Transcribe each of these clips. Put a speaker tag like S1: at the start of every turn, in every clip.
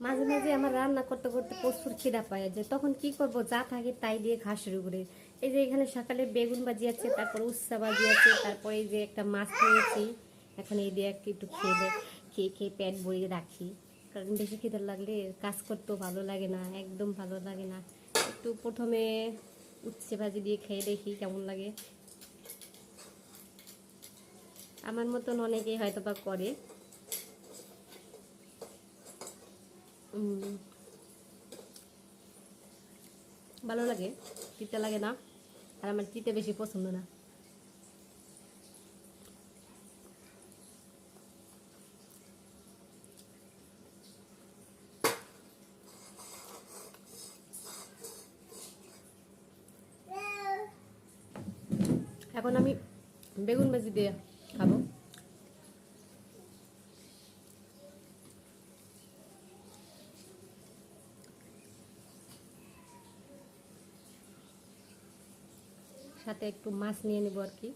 S1: মাঝে মাঝে আমার রান্না করতে করতে প্রচুর খিদা পায়, যে তখন কি করব, যা থাকে তাই দিয়ে খাওয়া শুরু করে। এই যে এখানে সকালে বেগুন ভাজি আছে, তারপর উচ্ছা ভাজি আছে, তারপরে এই যে একটা মাছ নিয়েছি। এখন এই দিয়ে একটু খেয়ে খেয়ে পেট ভরিয়ে রাখি। কারণ বেশি খিদে লাগলে কাজ করতেও ভালো লাগে না, একদম ভালো লাগে না। একটু প্রথমে উচ্ছে ভাজি দিয়ে খেয়ে দেখি কেমন লাগে। আমার মতন অনেকেই হয়তো বা করে। ভালো লাগে, তিতে লাগে না। আর আমার তিতে বেশি পছন্দ না। এখন আমি বেগুন ভাজি দিয়ে খাবো। সাথে একটু মাছ নিয়ে নেবো আর কি।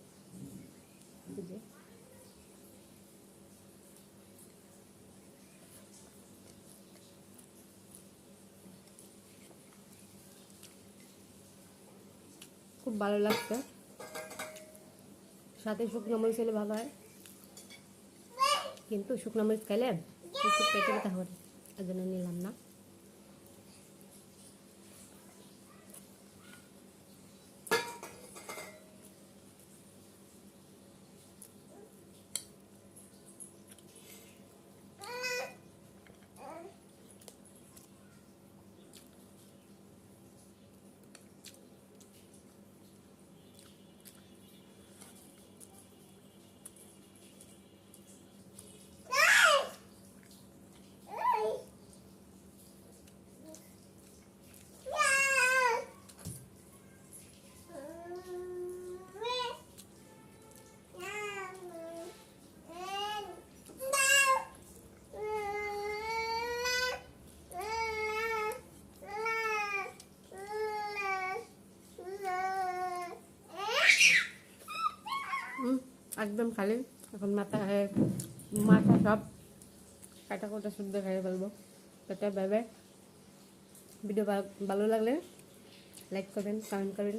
S1: খুব ভালো লাগছে। সাথে শুকনো মরিচ হলে ভালো হয়, কিন্তু শুকনো মরিচ খাইলে একটু পেটে ব্যথা করে, এই জন্য নিলাম না। একদম খালি। এখন মাথা সব কাটা কোটা শুদ্ধ খাইয়ে ফেলবো। তাতে ভেবে ভিডিও ভালো লাগলে লাইক করবেন, কমেন্ট করবেন।